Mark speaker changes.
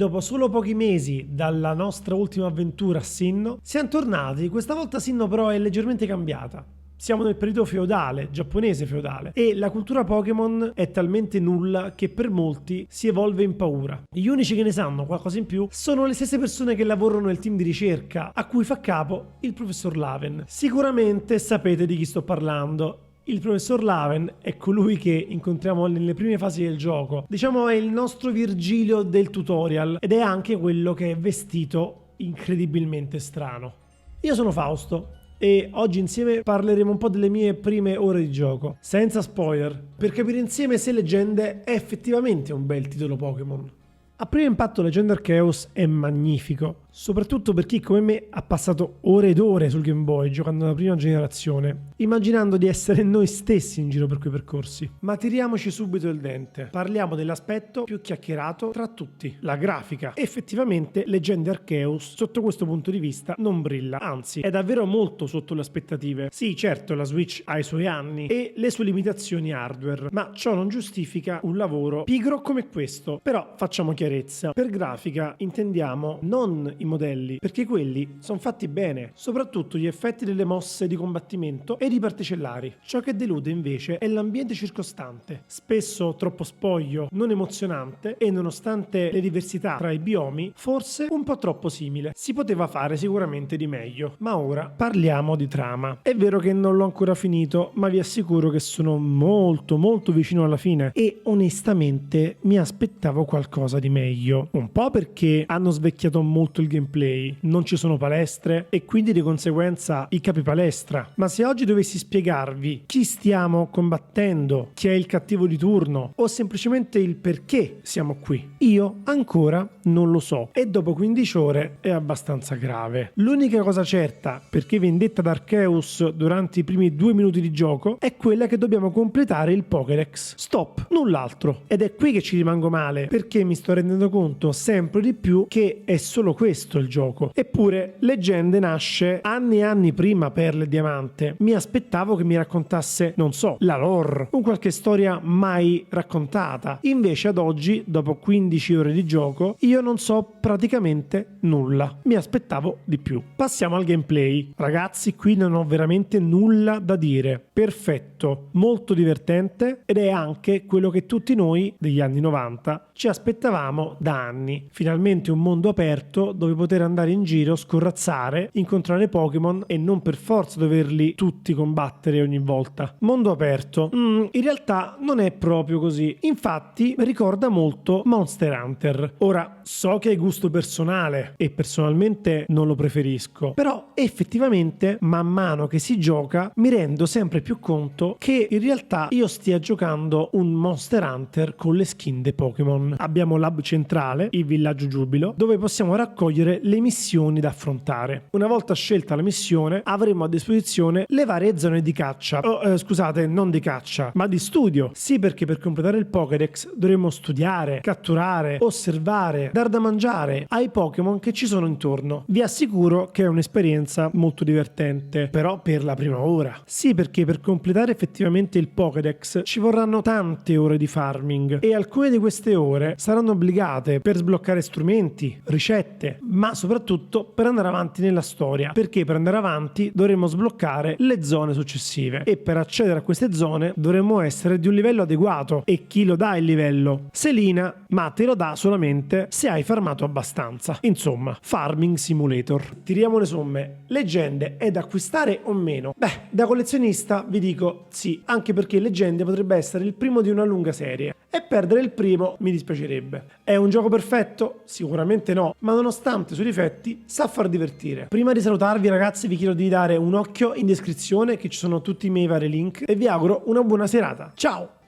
Speaker 1: Dopo solo pochi mesi dalla nostra ultima avventura a Sinnoh, siamo tornati. Questa volta Sinnoh però è leggermente cambiata. Siamo nel periodo feudale, giapponese feudale, e la cultura Pokémon è talmente nulla che per molti si evolve in paura. Gli unici che ne sanno qualcosa in più sono le stesse persone che lavorano nel team di ricerca, a cui fa capo il professor Laven. Sicuramente sapete di chi sto parlando. Il professor Laven è colui che incontriamo nelle prime fasi del gioco. Diciamo è il nostro Virgilio del tutorial ed è anche quello che è vestito incredibilmente strano. Io sono Fausto e oggi insieme parleremo un po' delle mie prime ore di gioco, senza spoiler, per capire insieme se Leggende è effettivamente un bel titolo Pokémon. A primo impatto Legend Arceus è magnifico, soprattutto per chi come me ha passato ore ed ore sul Game Boy giocando alla prima generazione, immaginando di essere noi stessi in giro per quei percorsi. Ma tiriamoci subito il dente, parliamo dell'aspetto più chiacchierato tra tutti, la grafica. Effettivamente Legend Arceus sotto questo punto di vista non brilla, anzi è davvero molto sotto le aspettative. Sì, certo, la Switch ha i suoi anni e le sue limitazioni hardware, ma ciò non giustifica un lavoro pigro come questo. Però facciamo chiarezza. Per grafica intendiamo non i modelli, perché quelli sono fatti bene, soprattutto gli effetti delle mosse di combattimento ed i particellari. Ciò che delude invece è l'ambiente circostante, spesso troppo spoglio, non emozionante e nonostante le diversità tra i biomi, forse un po' troppo simile. Si poteva fare sicuramente di meglio, ma ora parliamo di trama. È vero che non l'ho ancora finito, ma vi assicuro che sono molto vicino alla fine e onestamente mi aspettavo qualcosa di meglio. Un po' perché hanno svecchiato molto il gameplay, non ci sono palestre e quindi di conseguenza i capi palestra. Ma se oggi dovessi spiegarvi chi stiamo combattendo, chi è il cattivo di turno o semplicemente il perché siamo qui, io ancora non lo so e dopo 15 ore è abbastanza grave. L'unica cosa certa, perché vendetta da Arceus durante i primi 2 minuti di gioco, è quella che dobbiamo completare il Pokédex. Stop, null'altro. Ed è qui che ci rimango male, perché mi sto rendendo conto sempre di più che è solo questo il gioco. Eppure Leggende nasce anni e anni prima Perle e Diamante. Mi aspettavo che mi raccontasse, non so, la lore, un qualche storia mai raccontata. Invece ad oggi, dopo 15 ore di gioco, io non so praticamente nulla. Mi aspettavo di più. Passiamo al gameplay. Ragazzi, qui non ho veramente nulla da dire. Perfetto, molto divertente ed è anche quello che tutti noi degli anni 90 ci aspettavamo da anni. Finalmente un mondo aperto dove poter andare in giro, scorrazzare, incontrare Pokémon e non per forza doverli tutti combattere ogni volta. Mondo aperto. In realtà non è proprio così. Infatti ricorda molto Monster Hunter. Ora, so che è gusto personale e personalmente non lo preferisco, però effettivamente man mano che si gioca mi rendo sempre più conto che in realtà io stia giocando un Monster Hunter con le skin dei Pokémon. Abbiamo l'hub centrale, il villaggio Giubilo, dove possiamo raccogliere le missioni da affrontare. Una volta scelta la missione avremo a disposizione le varie zone di caccia. Scusate, non di caccia, ma di studio. Sì, perché per completare il Pokédex dovremo studiare, catturare, osservare, dar da mangiare ai Pokémon che ci sono intorno. Vi assicuro che è un'esperienza molto divertente, però per la prima ora. Sì, perché per completare effettivamente il Pokédex ci vorranno tante ore di farming e alcune di queste ore saranno obbligate per sbloccare strumenti, ricette, ma soprattutto per andare avanti nella storia, perché per andare avanti dovremo sbloccare le zone successive e per accedere a queste zone dovremo essere di un livello adeguato. E chi lo dà il livello? Selina, ma te lo dà solamente se hai farmato abbastanza. Insomma, Farming Simulator. Tiriamo le somme. Leggende è da acquistare o meno? Beh, da collezionista vi dico sì, anche perché Leggende potrebbe essere il primo di una lunga serie e perdere il primo mi dispiacerebbe. È un gioco perfetto? Sicuramente no, ma nonostante i suoi difetti sa far divertire. Prima di salutarvi ragazzi vi chiedo di dare un occhio in descrizione che ci sono tutti i miei vari link e vi auguro una buona serata. Ciao!